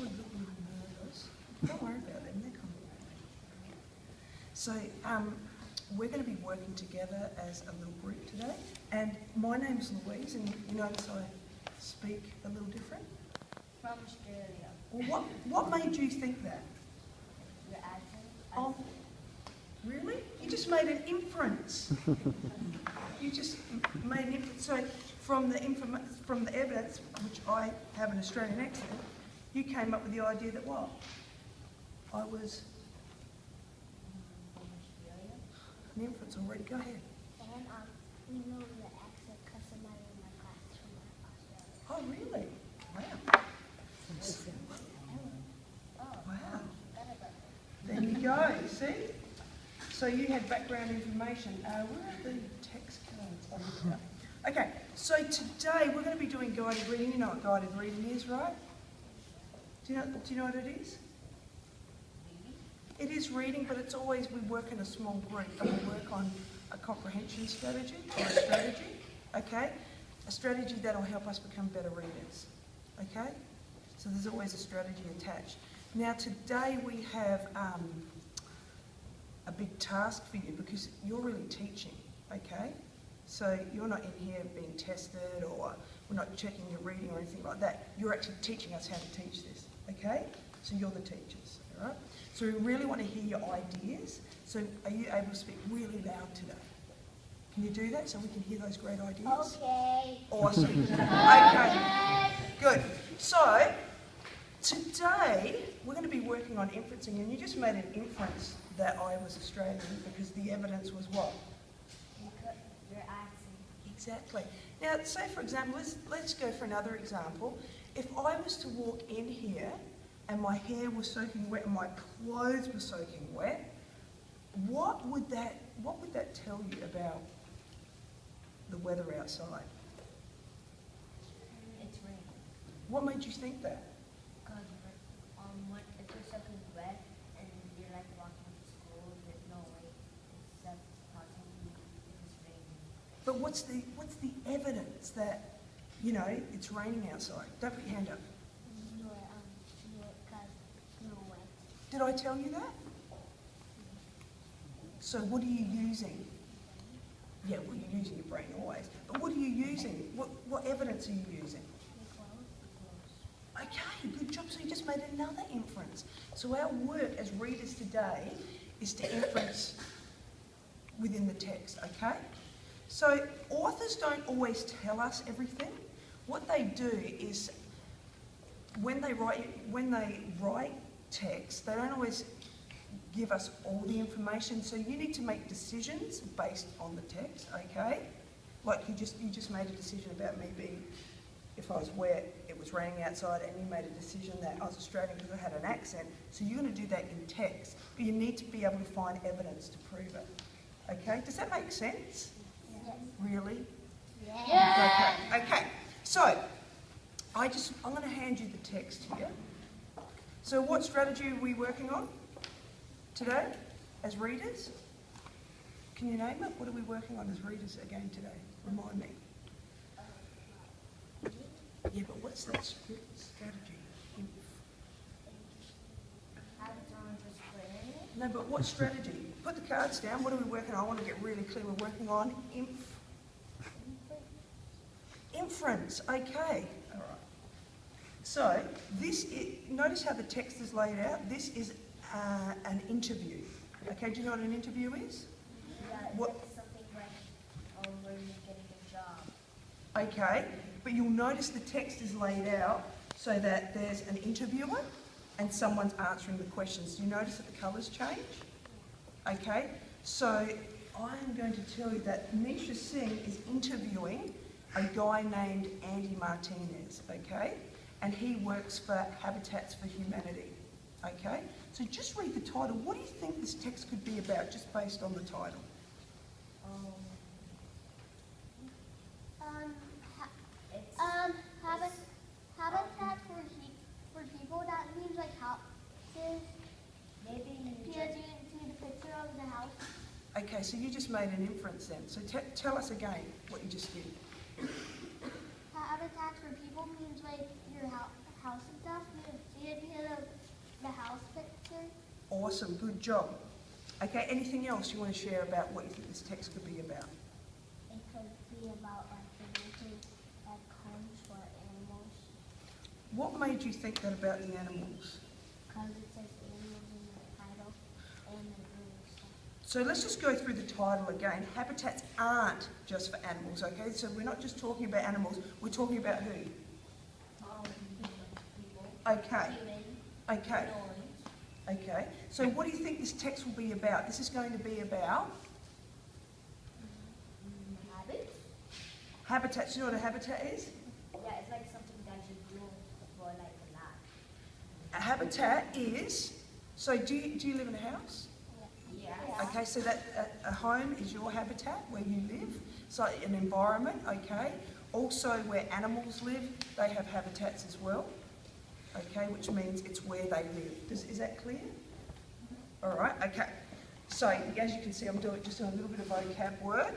probably look a little nervous. Don't worry about them, they're coming. So we're going to be working together as a little group today. And my name's Louise, and you notice I speak a little different? From Australia. Well, what made you think that? Your accent? Oh, really? You just made an inference. You just made an inference. So from the evidence, which I have an Australian accent, you came up with the idea that what? I was From Australia. an inference already. Go ahead. And we know the accent because somebody in my class is from Australia. Oh, really? Wow. Wow. There you go, see? So you had background information. Where are the text cards? Oh, here. Okay, so today we're going to be doing guided reading. You know what guided reading is, right? Do you know what it is? It is reading, but it's always, we work in a small group and we work on a comprehension strategy, or a strategy, okay? A strategy that'll help us become better readers, okay? So there's always a strategy attached. Now today we have a big task for you because you're really teaching, okay? So you're not in here being tested or we're not checking your reading or anything like that. You're actually teaching us how to teach this, okay? So you're the teachers, all right? So we really want to hear your ideas. So are you able to speak really loud today? Can you do that so we can hear those great ideas? Okay. Awesome. Okay, good. So today we're going to be working on inferencing, and you just made an inference that I was Australian because the evidence was what? Your accent. Exactly. Now, say for example, let's go for another example. If I was to walk in here and my hair was soaking wet and my clothes were soaking wet, what would that tell you about the weather outside? It's raining. What made you think that? Because when if you're soaking wet and you're like walking to school, there's no way except possibly if it's raining. But what's the evidence that, you know, it's raining outside? Don't put your hand up. No way. Did I tell you that? So what are you using? Yeah, well, you're using your brain always. But what are you using? What evidence are you using? Okay, good job. So you just made another inference. So our work as readers today is to inference within the text, okay? So authors don't always tell us everything. What they do is when they write text, they don't always give us all the information. So you need to make decisions based on the text, okay? Like you just made a decision about me being, if I was wet, it was raining outside, and you made a decision that I was Australian because I had an accent. So you're going to do that in text, but you need to be able to find evidence to prove it. Okay, does that make sense? Yes. Really? Yeah. Okay. So I'm going to hand you the text here. So what strategy are we working on today as readers? Can you name it? What are we working on as readers again today? Remind me. Yeah, but what's that strategy? No, but what strategy? Put the cards down. What are we working on? I want to get really clear. We're working on inference. Okay. All right. So notice how the text is laid out. This is an interview. Okay. Do you know what an interview is? Yeah, What? it's something like where you're getting a job. Okay. But you'll notice the text is laid out so that there's an interviewer and someone's answering the questions. Do you notice that the colours change? Okay, so I'm going to tell you that Nisha Singh is interviewing a guy named Andy Martinez, okay? And he works for Habitats for Humanity, okay? So just read the title. What do you think this text could be about just based on the title? Habitat for people. That means like houses. Maybe Do you see the picture of the house? Okay, so you just made an inference then. So tell us again what you just did. Habitat for people means like your house and stuff. You see it Awesome, good job. Okay, anything else you want to share about what you think this text could be about? It could be about like the winter like homes for animals. What made you think that about the animals? Because it says animals in the title and the other stuff. So let's just go through the title again. Habitats aren't just for animals, okay? So we're not just talking about animals, we're talking about who? People. Okay, Human. okay, Noise. okay. So what do you think this text will be about? This is going to be about Habits. habitats. You know what a habitat is? Yeah, it's like something that you do for like a lot. A habitat is, so do you live in a house? Yeah. Okay, so that a home is your habitat where you live, so an environment, okay. Also where animals live, they have habitats as well, okay, which means it's where they live. Is that clear? All right, okay. So as you can see, I'm just doing a little bit of vocab work.